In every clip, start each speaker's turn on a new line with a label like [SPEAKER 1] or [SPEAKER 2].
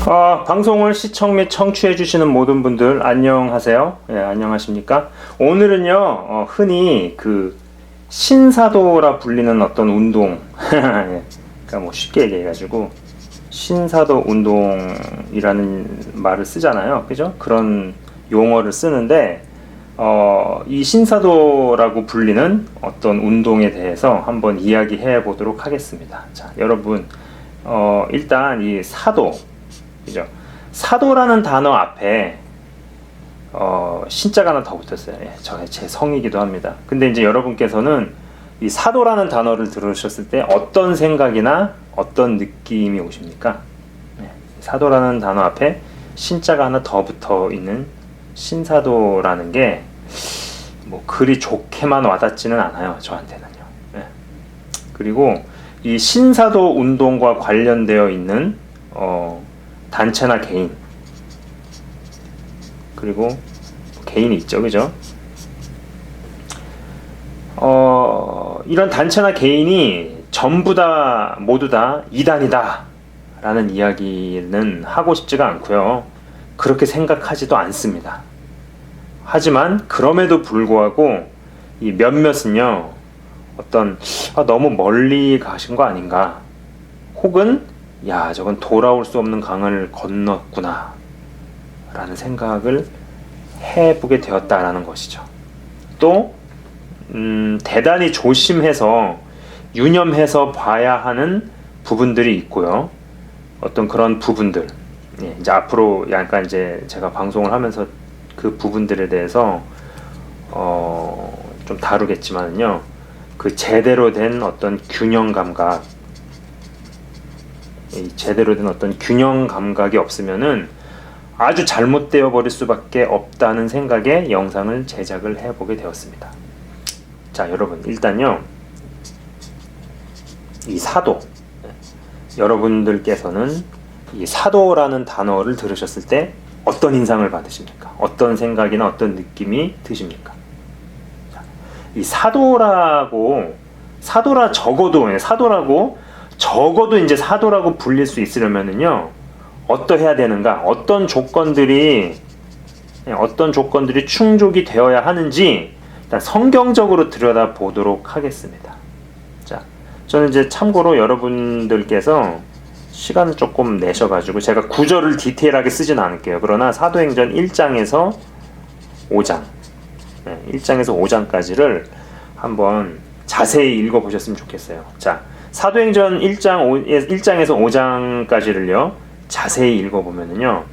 [SPEAKER 1] 방송을 시청 및 청취해 주시는 모든 분들 안녕하세요. 예, 안녕하십니까? 오늘은요, 흔히 그 신사도라 불리는 어떤 운동, 예, 그러니까 뭐 쉽게 얘기해가지고 신사도 운동이라는 말을 쓰잖아요, 그죠? 그런 용어를 쓰는데 이 신사도라고 불리는 어떤 운동에 대해서 한번 이야기해 보도록 하겠습니다. 자, 여러분, 일단 이 사도, 그죠? 사도라는 단어 앞에 신자가 하나 더 붙었어요. 예, 제 성이기도 합니다. 근데 이제 여러분께서는 이 사도라는 단어를 들으셨을 때 어떤 생각이나 어떤 느낌이 오십니까? 예, 사도라는 단어 앞에 신자가 하나 더 붙어 있는 신사도라는 게 뭐 그리 좋게만 와닿지는 않아요, 저한테는요. 예. 그리고 이 신사도 운동과 관련되어 있는 단체나 개인, 그리고 개인이 있죠, 그죠? 이런 단체나 개인이 전부 다 모두 다 이단이다 라는 이야기는 하고 싶지가 않고요. 그렇게 생각하지도 않습니다. 하지만 그럼에도 불구하고 이 몇몇은요, 어떤 너무 멀리 가신 거 아닌가, 혹은 야, 저건 돌아올 수 없는 강을 건넜구나 라는 생각을 해보게 되었다라는 것이죠. 또 대단히 조심해서 유념해서 봐야 하는 부분들이 있고요. 어떤 그런 부분들, 예, 이제 앞으로 약간 이제 제가 방송을 하면서 그 부분들에 대해서 좀 다루겠지만요, 그 제대로 된 어떤 균형 감각, 제대로 된 어떤 균형 감각이 없으면은 아주 잘못되어 버릴 수밖에 없다는 생각에 영상을 제작을 해보게 되었습니다. 자, 여러분, 일단요, 이 사도, 여러분들께서는 이 사도라는 단어를 들으셨을 때 어떤 인상을 받으십니까? 어떤 생각이나 어떤 느낌이 드십니까? 자, 이 사도라고 적어도 이제 사도라고 불릴 수 있으려면은요, 어떠해야 되는가, 어떤 조건들이 충족이 되어야 하는지 일단 성경적으로 들여다 보도록 하겠습니다. 자, 저는 이제 참고로 여러분들께서 시간을 조금 내셔가지고 제가 구절을 디테일하게 쓰진 않을게요. 그러나 사도행전 1장에서 5장, 1장에서 5장까지를 한번 자세히 읽어보셨으면 좋겠어요. 자, 사도행전 1장에서 5장까지를요, 자세히 읽어보면은요,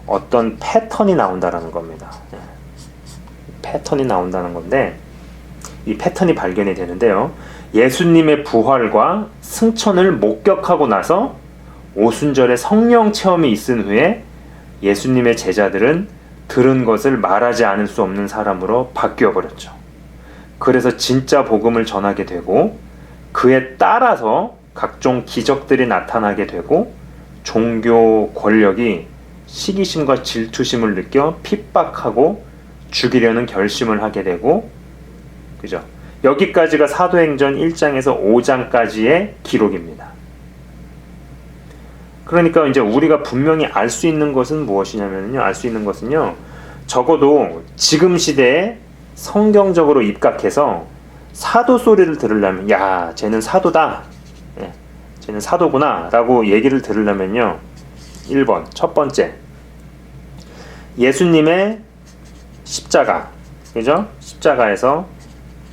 [SPEAKER 1] 어떤 패턴이 나온다라는 겁니다. 패턴이 나온다는 건데, 이 패턴이 발견이 되는데요, 예수님의 부활과 승천을 목격하고 나서 오순절에 성령 체험이 있은 후에 예수님의 제자들은 들은 것을 말하지 않을 수 없는 사람으로 바뀌어 버렸죠. 그래서 진짜 복음을 전하게 되고, 그에 따라서 각종 기적들이 나타나게 되고, 종교 권력이 시기심과 질투심을 느껴 핍박하고 죽이려는 결심을 하게 되고, 그죠? 여기까지가 사도행전 1장에서 5장까지의 기록입니다. 그러니까 이제 우리가 분명히 알 수 있는 것은 무엇이냐면요, 적어도 지금 시대에 성경적으로 입각해서 사도 소리를 들으려면, 야, 쟤는 사도다, 예, 쟤는 사도구나 라고 얘기를 들으려면요, 1번, 첫 번째, 예수님의 십자가, 그죠? 십자가에서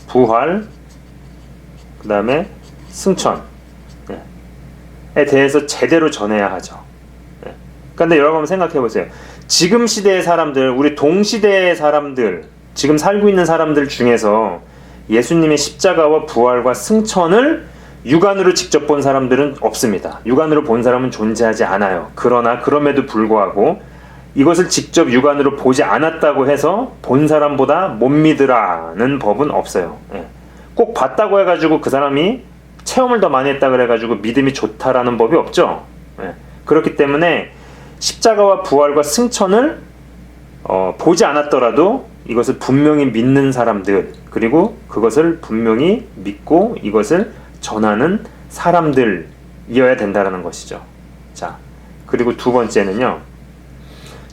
[SPEAKER 1] 부활, 그 다음에 승천에 대해서 제대로 전해야 하죠. 그런데 여러분 한번 생각해 보세요. 지금 시대의 사람들, 우리 동시대의 사람들, 지금 살고 있는 사람들 중에서 예수님의 십자가와 부활과 승천을 육안으로 직접 본 사람들은 없습니다. 육안으로 본 사람은 존재하지 않아요. 그러나 그럼에도 불구하고 이것을 직접 육안으로 보지 않았다고 해서 본 사람보다 못 믿으라는 법은 없어요. 꼭 봤다고 해가지고 그 사람이 체험을 더 많이 했다 그래가지고 믿음이 좋다라는 법이 없죠. 그렇기 때문에 십자가와 부활과 승천을 보지 않았더라도 이것을 분명히 믿는 사람들, 그리고 그것을 분명히 믿고 이것을 전하는 사람들이어야 된다는 것이죠. 자, 그리고 두 번째는요,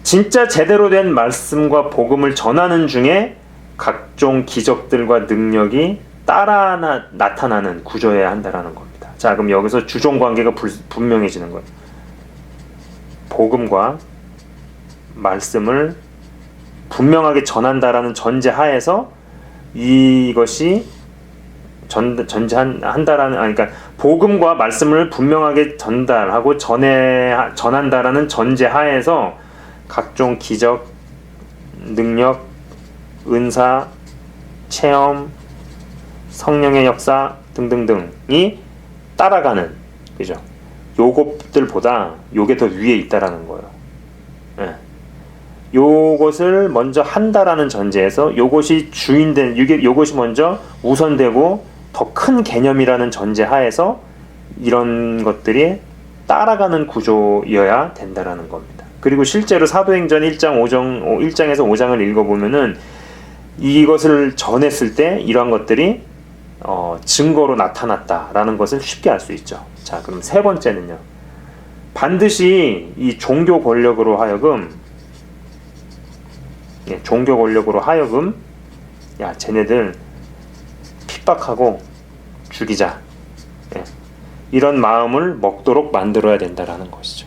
[SPEAKER 1] 진짜 제대로 된 말씀과 복음을 전하는 중에 각종 기적들과 능력이 따라 나타나는 구조여야 한다라는 겁니다. 자, 그럼 여기서 주종 관계가 분명해지는 거예요. 복음과 말씀을 분명하게 전한다라는 전제 하에서 이것이 그러니까 복음과 말씀을 분명하게 전달하고 전한다라는 전제 하에서 각종 기적, 능력, 은사, 체험, 성령의 역사 등등등이 따라가는, 그죠? 요것들보다 요게 더 위에 있다라는 거예요. 예. 요것을 먼저 한다라는 전제에서 요것이 주인된, 요것이 먼저 우선되고 더 큰 개념이라는 전제 하에서 이런 것들이 따라가는 구조여야 된다라는 겁니다. 그리고 실제로 사도행전 1장에서 5장을 읽어보면은 이것을 전했을 때 이러한 것들이 증거로 나타났다라는 것을 쉽게 알 수 있죠. 자, 그럼 세 번째는요. 반드시 이 종교 권력으로 하여금 야, 쟤네들 핍박하고 죽이자. 예. 이런 마음을 먹도록 만들어야 된다라는 것이죠.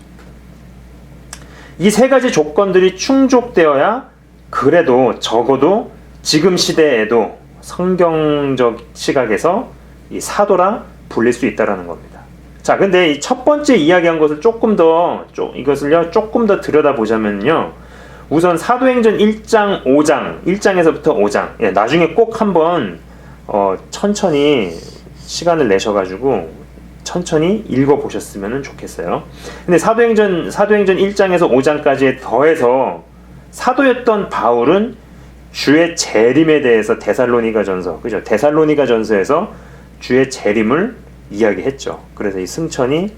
[SPEAKER 1] 이 세 가지 조건들이 충족되어야 그래도 적어도 지금 시대에도 성경적 시각에서 이 사도라 불릴 수 있다라는 겁니다. 자, 근데 이 첫 번째 이야기한 것을 조금 더 들여다보자면요. 우선 사도행전 1장, 5장, 1장에서부터 5장. 예, 나중에 꼭 한번 천천히 시간을 내셔가지고 천천히 읽어보셨으면 좋겠어요. 근데 사도행전 1장에서 5장까지에 더해서 사도였던 바울은 주의 재림에 대해서 그죠? 데살로니가전서에서 주의 재림을 이야기했죠. 그래서 이 승천이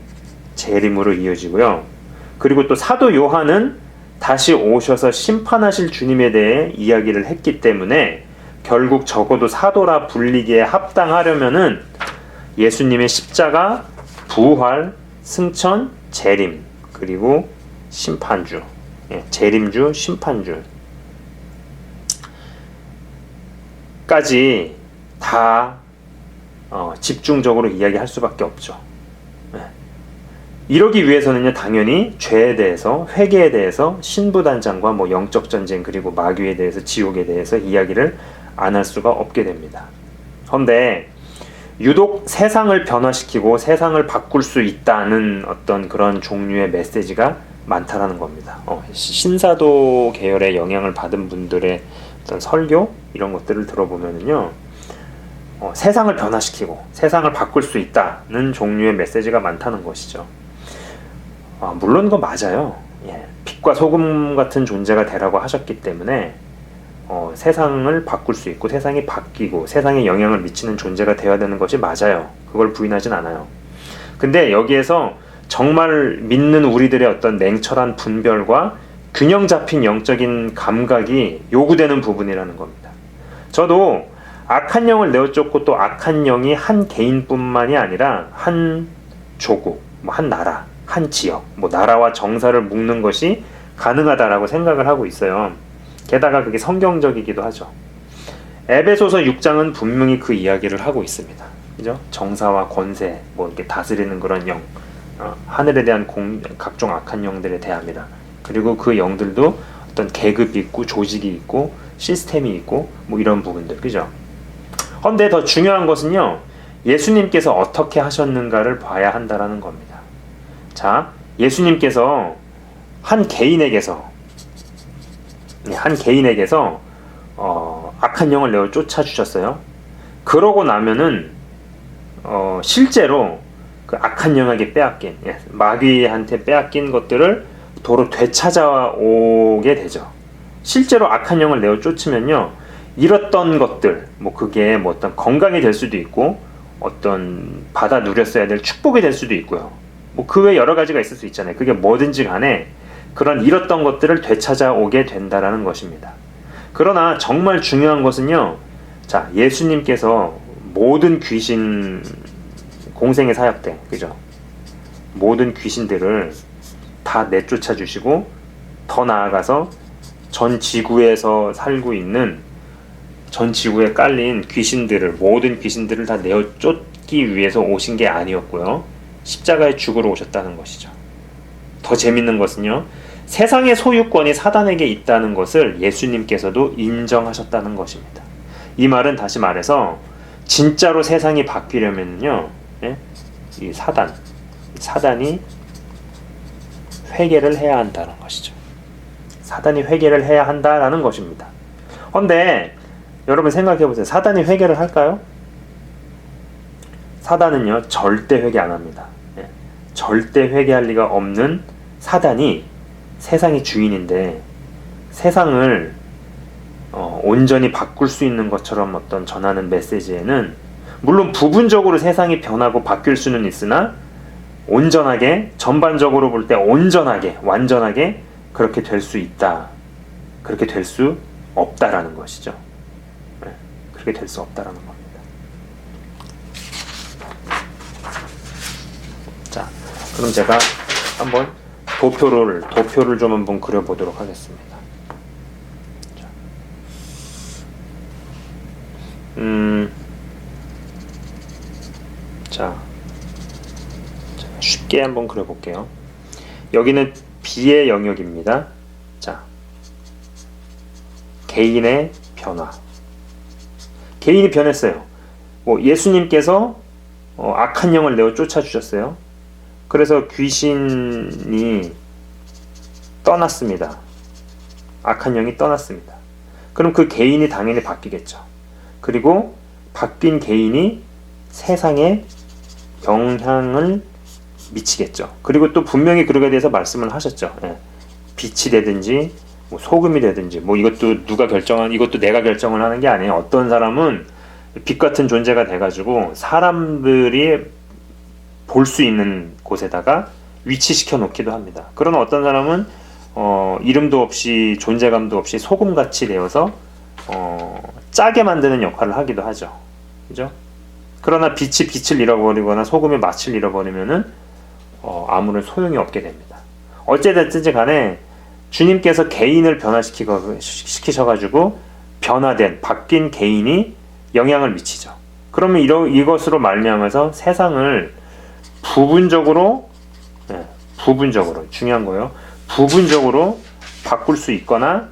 [SPEAKER 1] 재림으로 이어지고요. 그리고 또 사도 요한은 다시 오셔서 심판하실 주님에 대해 이야기를 했기 때문에 결국 적어도 사도라 불리기에 합당하려면은 예수님의 십자가, 부활, 승천, 재림, 그리고 심판주, 재림주, 심판주 까지 다 집중적으로 이야기할 수밖에 없죠. 이러기 위해서는요, 당연히 죄에 대해서, 회개에 대해서, 신부단장과 뭐 영적 전쟁, 그리고 마귀에 대해서, 지옥에 대해서 이야기를 안 할 수가 없게 됩니다. 그런데 유독 세상을 변화시키고 세상을 바꿀 수 있다는 어떤 그런 종류의 메시지가 많다라는 겁니다. 신사도 계열의 영향을 받은 분들의 어떤 설교 이런 것들을 들어보면은요, 세상을 변화시키고 세상을 바꿀 수 있다는 종류의 메시지가 많다는 것이죠. 물론 그거 맞아요. 빛과 소금 같은 존재가 되라고 하셨기 때문에 세상을 바꿀 수 있고 세상이 바뀌고 세상에 영향을 미치는 존재가 되어야 되는 것이 맞아요. 그걸 부인하진 않아요. 근데 여기에서 정말 믿는 우리들의 어떤 냉철한 분별과 균형 잡힌 영적인 감각이 요구되는 부분이라는 겁니다. 저도 악한 영을 내어쫓고 또 악한 영이 한 개인뿐만이 아니라 한 조국, 한 나라, 한 지역, 나라와 정사를 묶는 것이 가능하다라고 생각을 하고 있어요. 게다가 그게 성경적이기도 하죠. 에베소서 6장은 분명히 그 이야기를 하고 있습니다. 그죠? 정사와 권세, 이렇게 다스리는 그런 영, 하늘에 대한 각종 악한 영들에 대합니다. 그리고 그 영들도 어떤 계급이 있고 조직이 있고 시스템이 있고 이런 부분들, 그죠? 그런데 더 중요한 것은요, 예수님께서 어떻게 하셨는가를 봐야 한다라는 겁니다. 자, 예수님께서 한 개인에게서 악한 영을 내어 쫓아주셨어요. 그러고 나면은 실제로 그 악한 영에게 빼앗긴, 마귀한테 빼앗긴 것들을 도로 되찾아오게 되죠. 실제로 악한 영을 내어 쫓으면요, 잃었던 것들, 그게 어떤 건강이 될 수도 있고 어떤 받아 누렸어야 될 축복이 될 수도 있고요. 그 외 여러 가지가 있을 수 있잖아요. 그게 뭐든지 간에 그런 잃었던 것들을 되찾아오게 된다라는 것입니다. 그러나 정말 중요한 것은요, 자, 예수님께서 모든 귀신 공생의 사역 때, 그죠? 모든 귀신들을 다 내쫓아 주시고, 더 나아가서 전 지구에서 살고 있는, 전 지구에 깔린 귀신들을, 모든 귀신들을 다 내어 쫓기 위해서 오신 게 아니었고요. 십자가에 죽으러 오셨다는 것이죠. 더 재밌는 것은요, 세상의 소유권이 사단에게 있다는 것을 예수님께서도 인정하셨다는 것입니다. 이 말은 다시 말해서 진짜로 세상이 바뀌려면요, 예? 이 사단이 회개를 해야 한다는 것이죠. 사단이 회개를 해야 한다라는 것입니다. 그런데 여러분 생각해 보세요. 사단이 회개를 할까요? 사단은요, 절대 회개 안 합니다. 예. 절대 회개할 리가 없는 사단이 세상의 주인인데, 세상을 온전히 바꿀 수 있는 것처럼 어떤 전하는 메시지에는 물론 부분적으로 세상이 변하고 바뀔 수는 있으나 온전하게, 전반적으로 볼 때 온전하게, 완전하게 그렇게 될 수 있다, 그렇게 될 수 없다라는 것이죠. 네, 그렇게 될 수 없다라는 겁니다. 자, 그럼 제가 한번 도표를 좀 한번 그려보도록 하겠습니다. 자, 쉽게 한번 그려볼게요. 여기는 B의 영역입니다. 자, 개인의 변화. 개인이 변했어요. 예수님께서 악한 영을 내어 쫓아주셨어요. 그래서 귀신이 떠났습니다. 악한 영이 떠났습니다. 그럼 그 개인이 당연히 바뀌겠죠. 그리고 바뀐 개인이 세상에 영향을 미치겠죠. 그리고 또 분명히 그러게 대해서 말씀을 하셨죠. 예. 빛이 되든지 소금이 되든지 이것도 이것도 내가 결정을 하는 게 아니에요. 어떤 사람은 빛 같은 존재가 돼가지고 사람들이 볼 수 있는 곳에다가 위치시켜 놓기도 합니다. 그러나 어떤 사람은 이름도 없이 존재감도 없이 소금같이 되어서 짜게 만드는 역할을 하기도 하죠. 그죠? 그러나 빛이 빛을 잃어버리거나 소금이 맛을 잃어버리면은 아무런 소용이 없게 됩니다. 어찌됐든지 간에 주님께서 개인을 변화시키셔가지고 바뀐 개인이 영향을 미치죠. 그러면 이것으로 말미암아서 세상을 부분적으로 중요한 거예요. 부분적으로 바꿀 수 있거나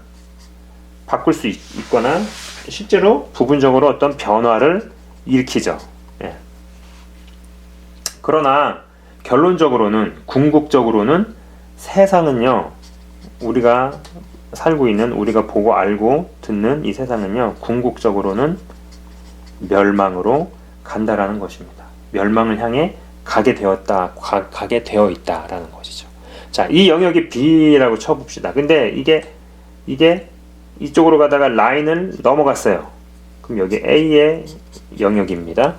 [SPEAKER 1] 실제로 부분적으로 어떤 변화를 일으키죠. 예. 그러나 결론적으로는, 궁극적으로는 세상은요, 우리가 살고 있는, 우리가 보고 알고 듣는 이 세상은요, 궁극적으로는 멸망으로 간다라는 것입니다. 멸망을 향해 가게 되어 있다라는 것이죠. 자, 이 영역이 B라고 쳐봅시다. 근데 이게 이쪽으로 가다가 라인을 넘어갔어요. 그럼 여기 A의 영역입니다.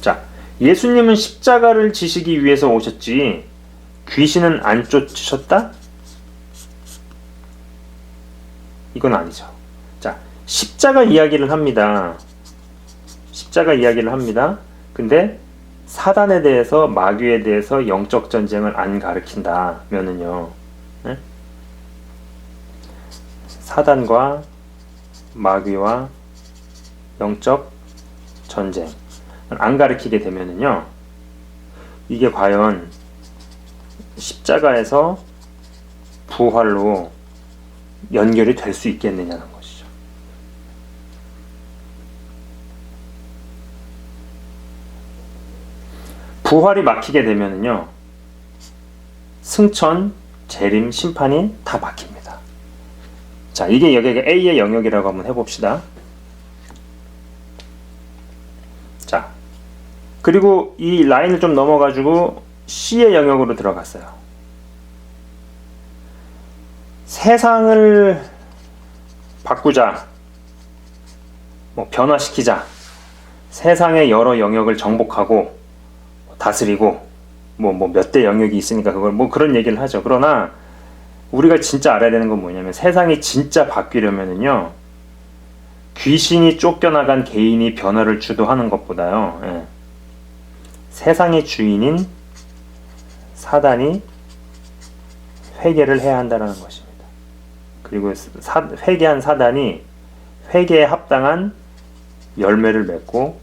[SPEAKER 1] 자, 예수님은 십자가를 지시기 위해서 오셨지 귀신은 안 쫓으셨다? 이건 아니죠. 자, 십자가 이야기를 합니다. 근데 사단에 대해서, 마귀에 대해서 영적 전쟁을 안 가르친다면은요, 네? 사단과 마귀와 영적 전쟁 안 가르치게 되면은요, 이게 과연 십자가에서 부활로 연결이 될 수 있겠느냐는 것이죠. 부활이 막히게 되면은요, 승천, 재림, 심판이 다 막힙니다. 자, 이게 여기가 A의 영역이라고 한번 해봅시다. 자, 그리고 이 라인을 좀 넘어가지고 C의 영역으로 들어갔어요. 세상을 바꾸자, 변화시키자, 세상의 여러 영역을 정복하고 다스리고 몇 대 영역이 있으니까 그걸 그런 얘기를 하죠. 그러나 우리가 진짜 알아야 되는 건 뭐냐면, 세상이 진짜 바뀌려면은요, 귀신이 쫓겨나간 개인이 변화를 주도하는 것보다요, 세상의 주인인 사단이 회개를 해야 한다는 것입니다. 그리고 회개한 사단이 회개에 합당한 열매를 맺고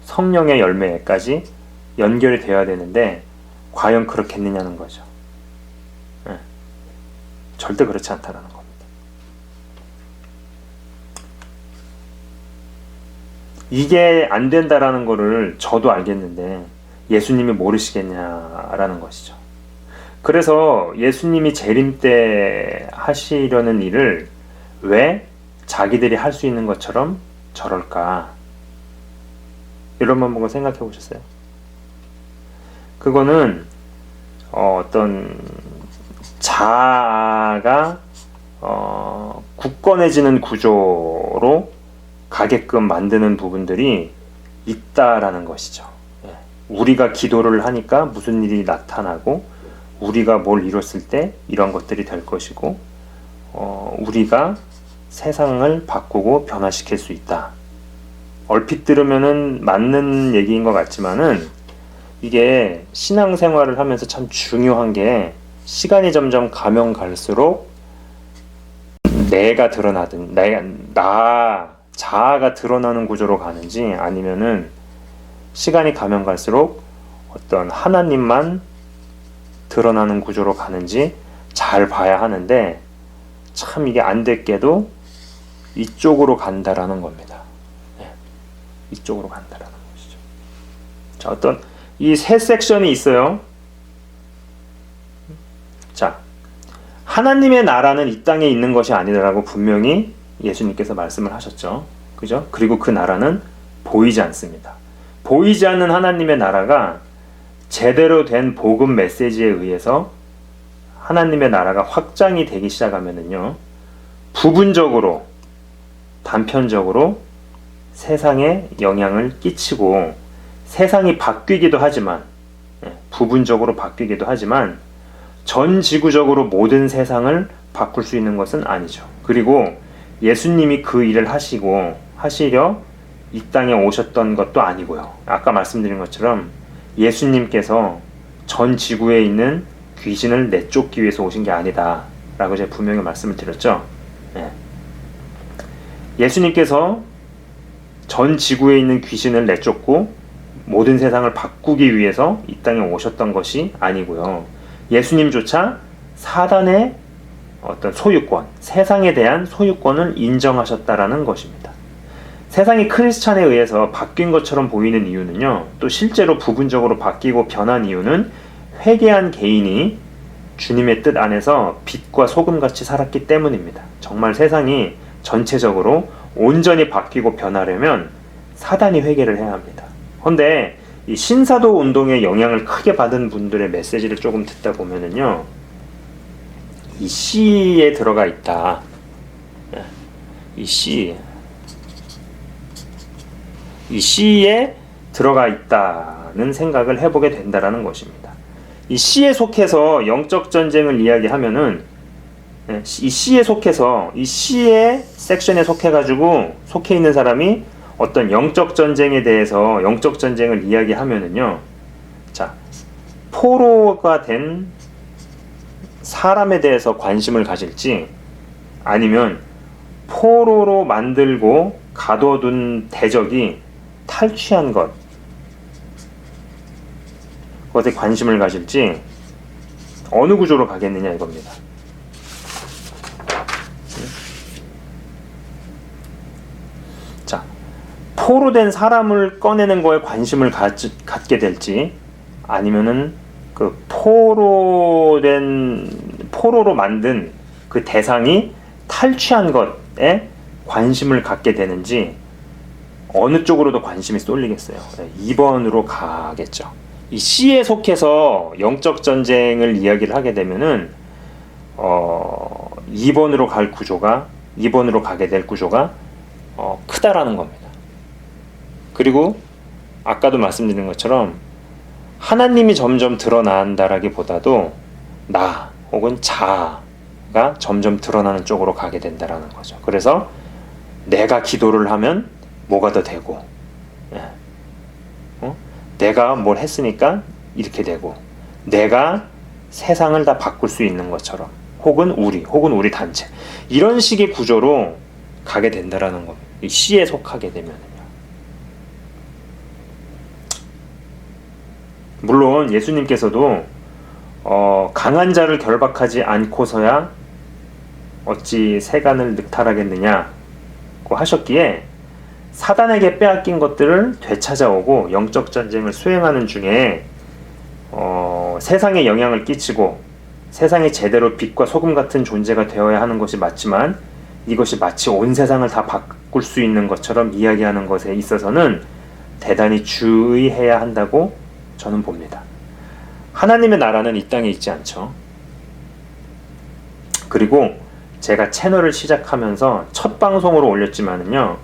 [SPEAKER 1] 성령의 열매까지 연결이 되어야 되는데 과연 그렇겠느냐는 거죠. 네. 절대 그렇지 않다는 겁니다. 이게 안 된다라는 거를 저도 알겠는데 예수님이 모르시겠냐라는 것이죠. 그래서 예수님이 재림 때 하시려는 일을 왜 자기들이 할 수 있는 것처럼 저럴까? 이런 번 보고 생각해 보셨어요? 그거는 어떤 자아가 굳건해지는 구조로 가게끔 만드는 부분들이 있다라는 것이죠. 우리가 기도를 하니까 무슨 일이 나타나고 우리가 뭘 이뤘을 때 이런 것들이 될 것이고 우리가 세상을 바꾸고 변화시킬 수 있다. 얼핏 들으면은 맞는 얘기인 것 같지만은 이게 신앙생활을 하면서 참 중요한 게 시간이 점점 가면 갈수록 내가 드러나든 나 자아가 드러나는 구조로 가는지 아니면은 시간이 가면 갈수록 어떤 하나님만 드러나는 구조로 가는지 잘 봐야 하는데 참 이게 안 됐게도 이쪽으로 간다라는 겁니다. 네. 이쪽으로 간다라는 것이죠. 자, 어떤 이 세 섹션이 있어요. 자, 하나님의 나라는 이 땅에 있는 것이 아니라고 분명히 예수님께서 말씀을 하셨죠. 그죠? 그리고 그 나라는 보이지 않습니다. 보이지 않는 하나님의 나라가 제대로 된 복음 메시지에 의해서 하나님의 나라가 확장이 되기 시작하면은요, 부분적으로, 단편적으로 세상에 영향을 끼치고 세상이 바뀌기도 하지만, 부분적으로 바뀌기도 하지만 전 지구적으로 모든 세상을 바꿀 수 있는 것은 아니죠. 그리고 예수님이 그 일을 하시려 이 땅에 오셨던 것도 아니고요. 아까 말씀드린 것처럼 예수님께서 전 지구에 있는 귀신을 내쫓기 위해서 오신 게 아니다 라고 제가 분명히 말씀을 드렸죠. 네. 예수님께서 전 지구에 있는 귀신을 내쫓고 모든 세상을 바꾸기 위해서 이 땅에 오셨던 것이 아니고요. 예수님조차 사단의 어떤 소유권, 세상에 대한 소유권을 인정하셨다라는 것입니다. 세상이 크리스찬에 의해서 바뀐 것처럼 보이는 이유는요, 또 실제로 부분적으로 바뀌고 변한 이유는 회개한 개인이 주님의 뜻 안에서 빛과 소금같이 살았기 때문입니다. 정말 세상이 전체적으로 온전히 바뀌고 변하려면 사단이 회개를 해야 합니다. 그런데 이 신사도 운동에 영향을 크게 받은 분들의 메시지를 조금 듣다 보면은요, 이 C에 들어가 있다. 이 C에 들어가 있다는 생각을 해보게 된다라는 것입니다. 이 C에 속해서 영적 전쟁을 이야기하면은 이 C에 속해서 이 C의 섹션에 속해 있는 사람이 어떤 영적 전쟁에 대해서 영적 전쟁을 이야기하면은요, 자, 포로가 된 사람에 대해서 관심을 가질지 아니면 포로로 만들고 가둬둔 대적이 탈취한 그것에 관심을 가질지 어느 구조로 가겠느냐 이겁니다. 자, 포로된 사람을 꺼내는 거에 관심을 갖게 될지 아니면은 그 포로로 만든 그 대상이 탈취한 것에 관심을 갖게 되는지 어느 쪽으로도 관심이 쏠리겠어요. 2번으로 가겠죠. 이 C에 속해서 영적 전쟁을 이야기를 하게 되면은 2번으로 가게 될 구조가 크다라는 겁니다. 그리고 아까도 말씀드린 것처럼 하나님이 점점 드러난다라기보다도 나 혹은 자아가 점점 드러나는 쪽으로 가게 된다라는 거죠. 그래서 내가 기도를 하면 뭐가 더 되고, 내가 뭘 했으니까 이렇게 되고, 내가 세상을 다 바꿀 수 있는 것처럼, 혹은 우리 단체, 이런 식의 구조로 가게 된다라는 겁니다. 이 씨에 속하게 되면은요. 물론 예수님께서도 강한 자를 결박하지 않고서야 어찌 세간을 늑탈하겠느냐고 하셨기에, 사단에게 빼앗긴 것들을 되찾아오고 영적 전쟁을 수행하는 중에 세상에 영향을 끼치고 세상이 제대로 빛과 소금 같은 존재가 되어야 하는 것이 맞지만, 이것이 마치 온 세상을 다 바꿀 수 있는 것처럼 이야기하는 것에 있어서는 대단히 주의해야 한다고 저는 봅니다. 하나님의 나라는 이 땅에 있지 않죠. 그리고 제가 채널을 시작하면서 첫 방송으로 올렸지만은요,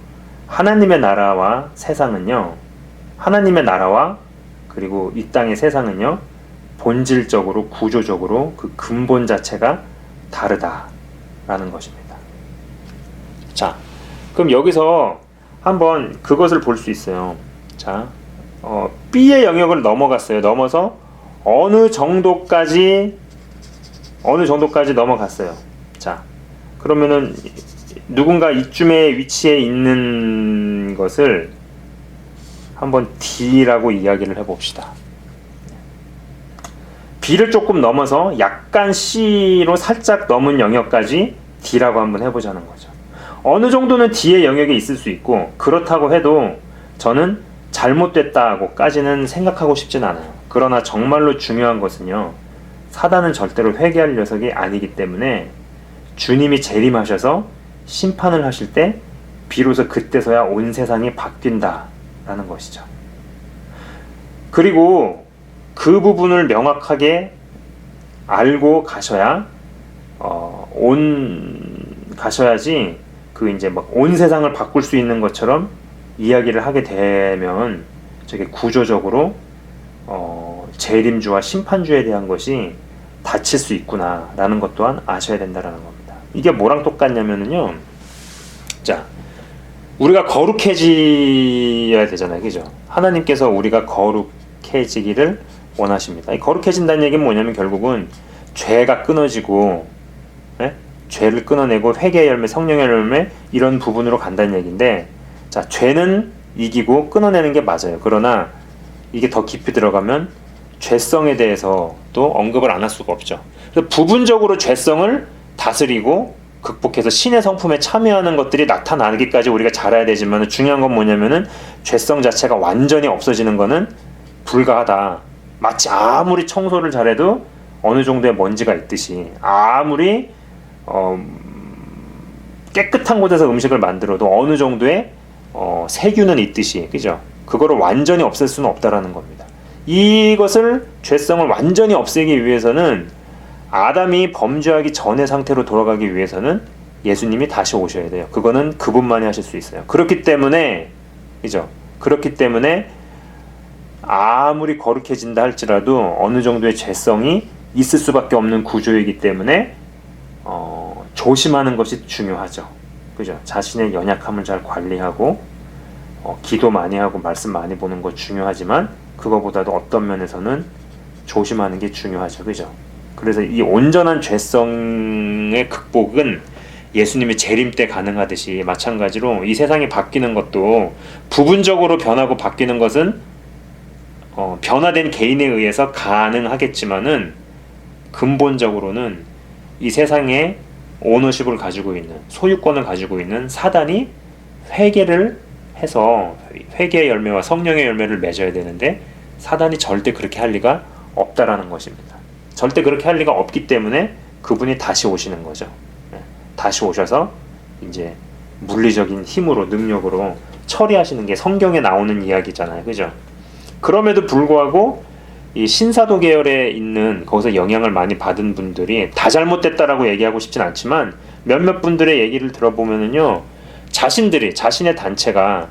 [SPEAKER 1] 하나님의 나라와 세상은요, 하나님의 나라와 그리고 이 땅의 세상은요, 본질적으로 구조적으로 그 근본 자체가 다르다라는 것입니다. 자, 그럼 여기서 한번 그것을 볼 수 있어요. 자, B의 영역을 넘어갔어요. 넘어서 어느 정도까지 넘어갔어요. 자, 그러면은 누군가 이쯤의 위치에 있는 것을 한번 D라고 이야기를 해봅시다. B를 조금 넘어서 약간 C로 살짝 넘은 영역까지 D라고 한번 해보자는 거죠. 어느 정도는 D의 영역에 있을 수 있고, 그렇다고 해도 저는 잘못됐다고까지는 생각하고 싶진 않아요. 그러나 정말로 중요한 것은요, 사단은 절대로 회개할 녀석이 아니기 때문에 주님이 재림하셔서 심판을 하실 때 비로소 그때서야 온 세상이 바뀐다라는 것이죠. 그리고 그 부분을 명확하게 알고 가셔야지 그 이제 막 온 세상을 바꿀 수 있는 것처럼 이야기를 하게 되면 저게 구조적으로 재림주와 심판주에 대한 것이 닫힐 수 있구나라는 것 또한 아셔야 된다라는 겁니다. 이게 뭐랑 똑같냐면은요, 자, 우리가 거룩해져야 되잖아요, 그죠? 하나님께서 우리가 거룩해지기를 원하십니다. 이 거룩해진다는 얘기는 뭐냐면 결국은 죄가 끊어지고, 네? 죄를 끊어내고 회개의 열매, 성령의 열매, 이런 부분으로 간다는 얘기인데, 자, 죄는 이기고 끊어내는 게 맞아요. 그러나 이게 더 깊이 들어가면 죄성에 대해서도 언급을 안 할 수가 없죠. 그래서 부분적으로 죄성을 다스리고 극복해서 신의 성품에 참여하는 것들이 나타나기까지 우리가 잘해야 되지만, 중요한 건 뭐냐면은 죄성 자체가 완전히 없어지는 거는 불가하다. 마치 아무리 청소를 잘해도 어느 정도의 먼지가 있듯이, 아무리 깨끗한 곳에서 음식을 만들어도 어느 정도의 세균은 있듯이, 그죠? 그거를 완전히 없앨 수는 없다라는 겁니다. 이것을, 죄성을 완전히 없애기 위해서는, 아담이 범죄하기 전의 상태로 돌아가기 위해서는 예수님이 다시 오셔야 돼요. 그거는 그분만이 하실 수 있어요. 그렇기 때문에, 그죠? 그렇기 때문에 아무리 거룩해진다 할지라도 어느 정도의 죄성이 있을 수밖에 없는 구조이기 때문에 조심하는 것이 중요하죠. 그죠? 자신의 연약함을 잘 관리하고 기도 많이 하고 말씀 많이 보는 거 중요하지만, 그거보다도 어떤 면에서는 조심하는 게 중요하죠. 그죠? 그래서 이 온전한 죄성의 극복은 예수님의 재림 때 가능하듯이, 마찬가지로 이 세상이 바뀌는 것도 부분적으로 변하고 바뀌는 것은 변화된 개인에 의해서 가능하겠지만은, 근본적으로는 이 세상에 오너십을 가지고 있는, 소유권을 가지고 있는 사단이 회개를 해서 회개의 열매와 성령의 열매를 맺어야 되는데, 사단이 절대 그렇게 할 리가 없다라는 것입니다. 절대 그렇게 할 리가 없기 때문에 그분이 다시 오시는 거죠. 다시 오셔서 이제 물리적인 힘으로, 능력으로 처리하시는 게 성경에 나오는 이야기잖아요, 그죠? 그럼에도 불구하고 이 신사도 계열에 있는, 거기서 영향을 많이 받은 분들이 다 잘못됐다라고 얘기하고 싶진 않지만, 몇몇 분들의 얘기를 들어보면은요, 자신의 단체가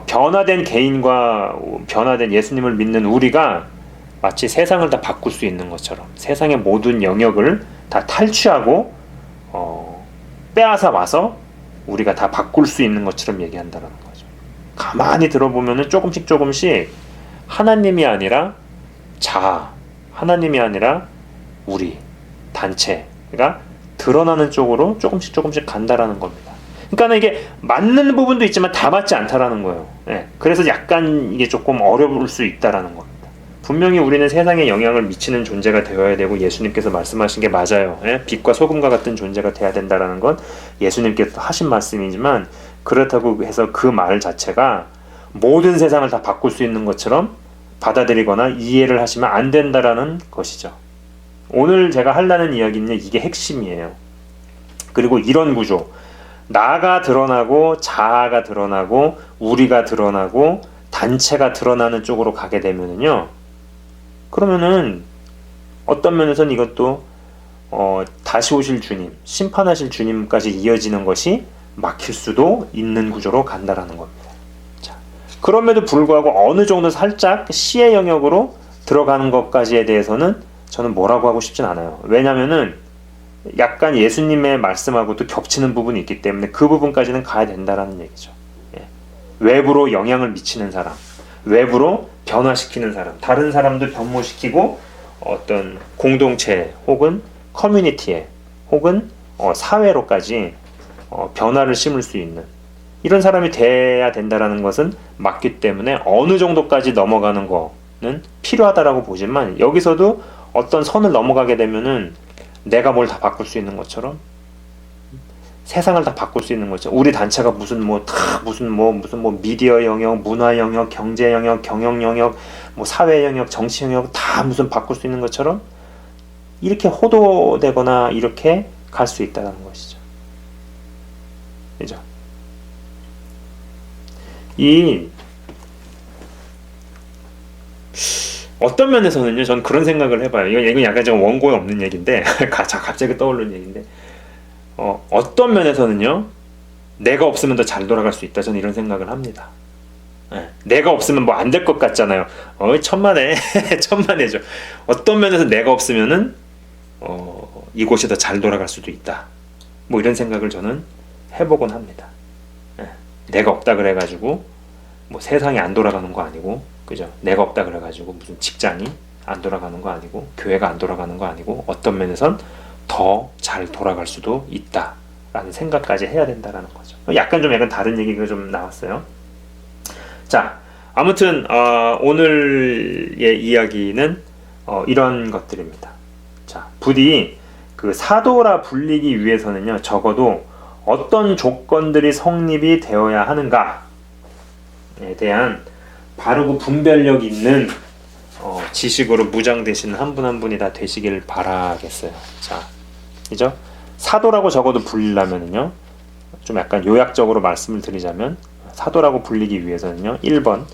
[SPEAKER 1] 변화된 개인과 변화된 예수님을 믿는 우리가 마치 세상을 다 바꿀 수 있는 것처럼, 세상의 모든 영역을 다 탈취하고 빼앗아 와서 우리가 다 바꿀 수 있는 것처럼 얘기한다는 거죠. 가만히 들어보면은 조금씩 하나님이 아니라 자아, 하나님이 아니라 우리 단체가 드러나는 쪽으로 조금씩 간다라는 겁니다. 그러니까 이게 맞는 부분도 있지만 다 맞지 않다라는 거예요. 예, 그래서 약간 이게 조금 어려울 수 있다라는 겁니다. 분명히 우리는 세상에 영향을 미치는 존재가 되어야 되고 예수님께서 말씀하신 게 맞아요. 예? 빛과 소금과 같은 존재가 돼야 된다라는 건 예수님께서 하신 말씀이지만, 그렇다고 해서 그 말 자체가 모든 세상을 다 바꿀 수 있는 것처럼 받아들이거나 이해를 하시면 안 된다라는 것이죠. 오늘 제가 하려는 이야기는 이게 핵심이에요. 그리고 이런 구조, 나가 드러나고 자아가 드러나고 우리가 드러나고 단체가 드러나는 쪽으로 가게 되면은요, 그러면은 어떤 면에서는 이것도 다시 오실 주님, 심판하실 주님까지 이어지는 것이 막힐 수도 있는 구조로 간다라는 겁니다. 자, 그럼에도 불구하고 어느 정도 살짝 시의 영역으로 들어가는 것까지에 대해서는 저는 뭐라고 하고 싶진 않아요. 왜냐면은 약간 예수님의 말씀하고도 겹치는 부분이 있기 때문에 그 부분까지는 가야 된다라는 얘기죠. 예. 외부로 영향을 미치는 사람, 외부로 변화시키는 사람, 다른 사람도 변모시키고 어떤 공동체 혹은 커뮤니티에 혹은 사회로까지 변화를 심을 수 있는 이런 사람이 돼야 된다라는 것은 맞기 때문에 어느 정도까지 넘어가는 거는 필요하다라고 보지만, 여기서도 어떤 선을 넘어가게 되면은 내가 뭘 다 바꿀 수 있는 것처럼, 세상을 다 바꿀 수 있는 것처럼, 우리 단체가 무슨 미디어 영역, 문화 영역, 경제 영역, 경영 영역, 사회 영역, 정치 영역 다 무슨 바꿀 수 있는 것처럼 이렇게 호도되거나 이렇게 갈 수 있다는 것이죠. 그죠? 이 어떤 면에서는요, 전 그런 생각을 해봐요. 이건 약간 좀 원고에 없는 얘기인데, 갑자기 떠오르는 얘기인데, 어떤 면에서는요, 내가 없으면 더 잘 돌아갈 수 있다. 저는 이런 생각을 합니다. 네. 내가 없으면 뭐 안 될 것 같잖아요. 천만에, 천만에죠. 어떤 면에서 내가 없으면은, 이곳이 더 잘 돌아갈 수도 있다. 뭐 이런 생각을 저는 해보곤 합니다. 네. 내가 없다 그래가지고, 뭐 세상이 안 돌아가는 거 아니고, 그죠? 내가 없다 그래가지고 무슨 직장이 안 돌아가는 거 아니고, 교회가 안 돌아가는 거 아니고, 어떤 면에선 더 잘 돌아갈 수도 있다라는 생각까지 해야 된다라는 거죠. 약간 다른 얘기가 좀 나왔어요. 자, 아무튼 오늘의 이야기는 이런 것들입니다. 자, 부디 그 사도라 불리기 위해서는요, 적어도 어떤 조건들이 성립이 되어야 하는가에 대한 바르고 분별력 있는 지식으로 무장되시는 한 분 한 분이 다 되시길 바라겠어요. 자, 그죠? 사도라고 적어도 불리려면은요, 좀 약간 요약적으로 말씀을 드리자면, 사도라고 불리기 위해서는요, 1번,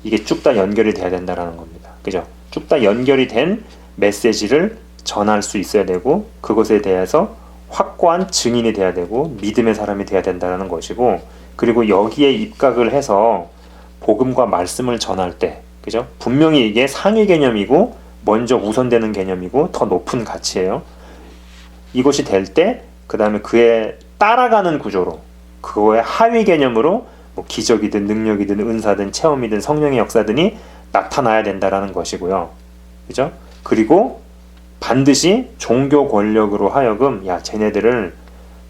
[SPEAKER 1] 이게 쭉 다 연결이 돼야 된다라는 겁니다. 그죠? 쭉 다 연결이 된 메시지를 전할 수 있어야 되고, 그것에 대해서 확고한 증인이 돼야 되고, 믿음의 사람이 돼야 된다는 것이고, 그리고 여기에 입각을 해서 복음과 말씀을 전할 때, 그죠? 분명히 이게 상위 개념이고 먼저 우선되는 개념이고 더 높은 가치예요. 이것이 될 때 그 다음에 그에 따라가는 구조로, 그거의 하위 개념으로 뭐 기적이든 능력이든 은사든 체험이든 성령의 역사든이 나타나야 된다라는 것이고요. 그죠? 그리고 반드시 종교 권력으로 하여금 쟤네들을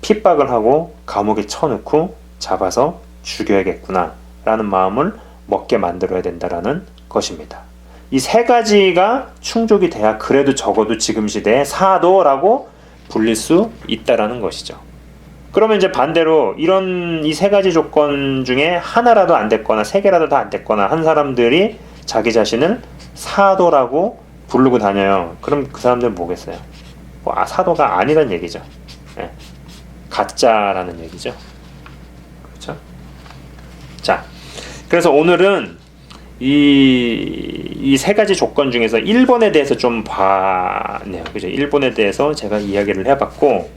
[SPEAKER 1] 핍박을 하고 감옥에 쳐넣고 잡아서 죽여야겠구나 라는 마음을 먹게 만들어야 된다라는 것입니다. 이 세 가지가 충족이 돼야 그래도 적어도 지금 시대에 사도라고 불릴 수 있다라는 것이죠. 그러면 이제 반대로 이런 이 세 가지 조건 중에 하나라도 안 됐거나 세 개라도 다 안 됐거나 한 사람들이 자기 자신을 사도라고 부르고 다녀요. 그럼 그 사람들은 뭐겠어요? 사도가 아니란 얘기죠. 네. 가짜라는 얘기죠. 그렇죠? 자, 그래서 오늘은 이 세 가지 조건 중에서 1번에 대해서 좀 봤네요. 그죠? 1번에 대해서 제가 이야기를 해봤고,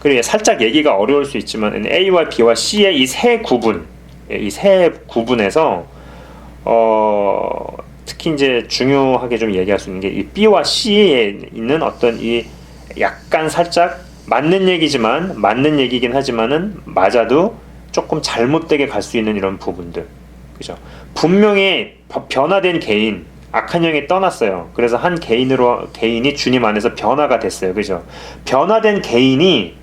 [SPEAKER 1] 그리고 살짝 얘기가 어려울 수 있지만 A와 B와 C의 이 세 구분에서 특히 이제 중요하게 좀 얘기할 수 있는 게 이 B와 C에 있는 어떤 이 약간 살짝 맞는 얘기긴 하지만은 맞아도 조금 잘못되게 갈 수 있는 이런 부분들, 그죠? 분명히 변화된 개인, 악한 영이 떠났어요. 그래서 한 개인이 주님 안에서 변화가 됐어요. 그죠? 변화된 개인이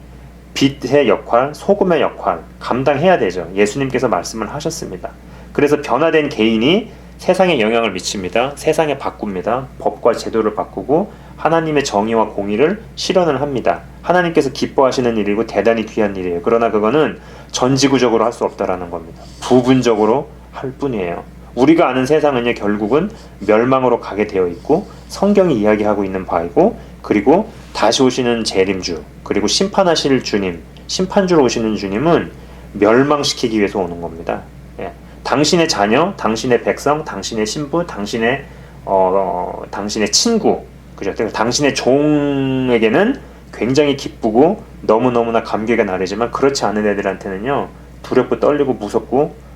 [SPEAKER 1] 빛의 역할, 소금의 역할 감당해야 되죠. 예수님께서 말씀을 하셨습니다. 그래서 변화된 개인이 세상에 영향을 미칩니다. 세상에 바꿉니다. 법과 제도를 바꾸고 하나님의 정의와 공의를 실현을 합니다. 하나님께서 기뻐하시는 일이고 대단히 귀한 일이에요. 그러나 그거는 전지구적으로 할 수 없다라는 겁니다. 부분적으로 할 뿐이에요. 우리가 아는 세상은요, 결국은 멸망으로 가게 되어 있고 성경이 이야기하고 있는 바이고, 그리고 다시 오시는 재림주, 그리고 심판하실 주님, 심판주로 오시는 주님은 멸망시키기 위해서 오는 겁니다. 예. 당신의 자녀, 당신의 백성, 당신의 신부, 당신의 친구, 그죠? 당신의 종에게는 굉장히 기쁘고 너무너무나 감격의 날이지만, 그렇지 않은 애들한테는요, 두렵고 떨리고 무섭고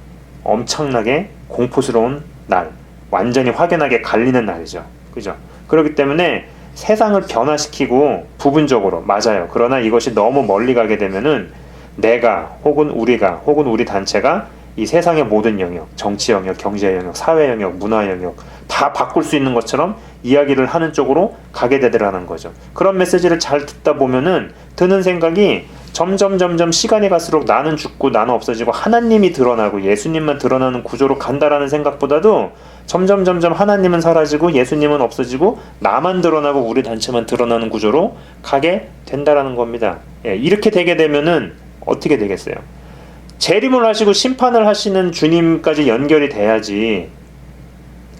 [SPEAKER 1] 엄청나게 공포스러운 날, 완전히 확연하게 갈리는 날이죠. 그죠? 그렇기 때문에 세상을 변화시키고 부분적으로, 맞아요. 그러나 이것이 너무 멀리 가게 되면은 내가 혹은 우리가 혹은 우리 단체가 이 세상의 모든 영역, 정치 영역, 경제 영역, 사회 영역, 문화 영역 다 바꿀 수 있는 것처럼 이야기를 하는 쪽으로 가게 되더라는 거죠. 그런 메시지를 잘 듣다 보면은 드는 생각이 점점 시간이 갈수록 나는 죽고 나는 없어지고 하나님이 드러나고 예수님만 드러나는 구조로 간다라는 생각보다도 점점 하나님은 사라지고 예수님은 없어지고 나만 드러나고 우리 단체만 드러나는 구조로 가게 된다라는 겁니다. 예, 이렇게 되게 되면은 어떻게 되겠어요? 재림을 하시고 심판을 하시는 주님까지 연결이 돼야지,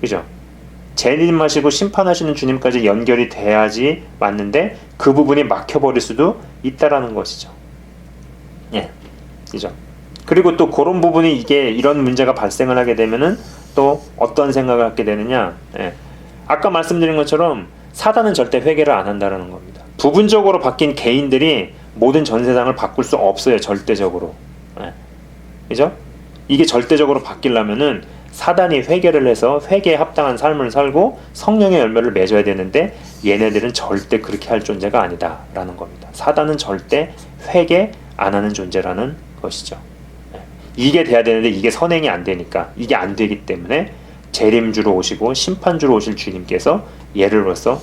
[SPEAKER 1] 그죠? 재림하시고 심판하시는 주님까지 연결이 돼야지 맞는데 그 부분이 막혀버릴 수도 있다라는 것이죠. 예, 그죠? 그리고 또 그런 부분이 이런 문제가 발생을 하게 되면은 또 어떤 생각을 갖게 되느냐? 예, 아까 말씀드린 것처럼 사단은 절대 회개를 안 한다라는 겁니다. 부분적으로 바뀐 개인들이 모든 전 세상을 바꿀 수 없어요, 절대적으로. 예, 그죠? 이게 절대적으로 바뀌려면은 사단이 회개를 해서 회개에 합당한 삶을 살고 성령의 열매를 맺어야 되는데 얘네들은 절대 그렇게 할 존재가 아니다라는 겁니다. 사단은 절대 회개 안 하는 존재라는 것이죠. 이게 돼야 되는데 이게 선행이 안 되니까, 이게 안 되기 때문에 재림주로 오시고 심판주로 오실 주님께서 얘를 벌써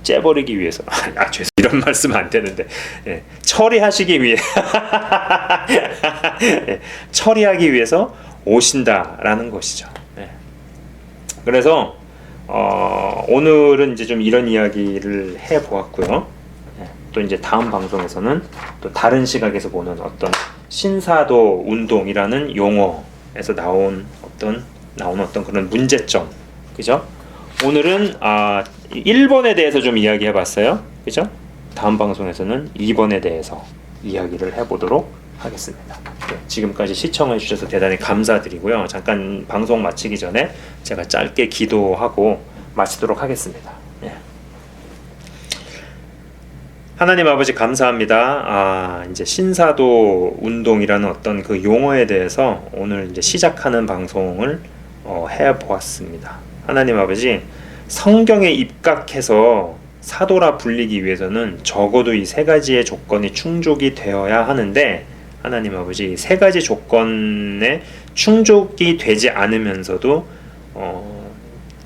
[SPEAKER 1] 째버리기 위해서 죄송, 이런 말씀 안 되는데, 예, 처리하시기 위해 예, 처리하기 위해서 오신다라는 것이죠. 예. 그래서 오늘은 이제 좀 이런 이야기를 해 보았고요. 예, 또 이제 다음 방송에서는 또 다른 시각에서 보는 어떤 신사도 운동이라는 용어에서 나온 어떤 그런 문제점, 그죠? 오늘은 1번에 대해서 좀 이야기해 봤어요. 그죠? 다음 방송에서는 2번에 대해서 이야기를 해보도록 하겠습니다. 네, 지금까지 시청해 주셔서 대단히 감사드리고요. 잠깐 방송 마치기 전에 제가 짧게 기도하고 마치도록 하겠습니다. 네. 하나님 아버지 감사합니다. 이제 신사도 운동이라는 어떤 그 용어에 대해서 오늘 이제 시작하는 방송을 해 보았습니다. 하나님 아버지, 성경에 입각해서 사도라 불리기 위해서는 적어도 이 세 가지의 조건이 충족이 되어야 하는데, 하나님 아버지, 세 가지 조건에 충족이 되지 않으면서도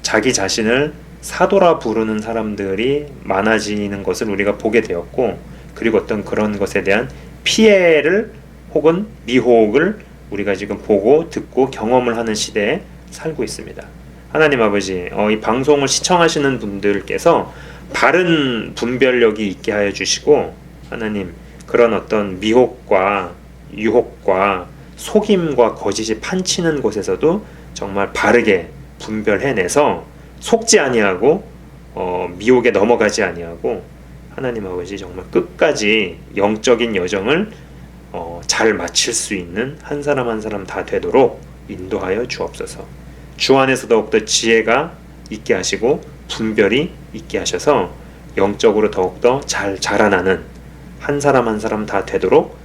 [SPEAKER 1] 자기 자신을 사도라 부르는 사람들이 많아지는 것을 우리가 보게 되었고, 그리고 어떤 그런 것에 대한 피해를 혹은 미혹을 우리가 지금 보고 듣고 경험을 하는 시대에 살고 있습니다. 하나님 아버지, 이 방송을 시청하시는 분들께서 바른 분별력이 있게 하여 주시고, 하나님, 그런 어떤 미혹과 유혹과 속임과 거짓이 판치는 곳에서도 정말 바르게 분별해내서 속지 아니하고 미혹에 넘어가지 아니하고, 하나님 아버지, 정말 끝까지 영적인 여정을 잘 마칠 수 있는 한 사람 한 사람 다 되도록 인도하여 주옵소서. 주 안에서 더욱더 지혜가 있게 하시고 분별이 있게 하셔서 영적으로 더욱더 잘 자라나는 한 사람 한 사람 다 되도록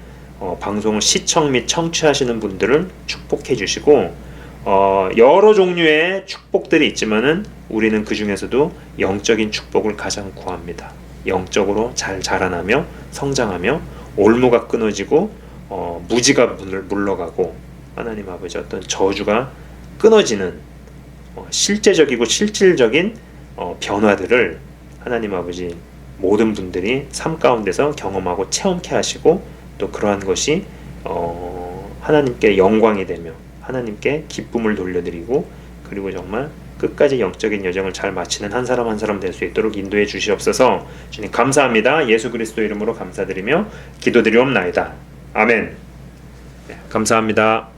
[SPEAKER 1] 방송을 시청 및 청취하시는 분들을 축복해 주시고, 여러 종류의 축복들이 있지만은 우리는 그 중에서도 영적인 축복을 가장 구합니다. 영적으로 잘 자라나며 성장하며 올무가 끊어지고 무지가 물러가고, 하나님 아버지, 어떤 저주가 끊어지는 실제적이고 실질적인 변화들을 하나님 아버지 모든 분들이 삶 가운데서 경험하고 체험케 하시고, 또 그러한 것이 하나님께 영광이 되며 하나님께 기쁨을 돌려드리고, 그리고 정말 끝까지 영적인 여정을 잘 마치는 한 사람 한 사람 될 수 있도록 인도해 주시옵소서. 주님 감사합니다. 예수 그리스도 이름으로 감사드리며 기도드리옵나이다. 아멘. 네, 감사합니다.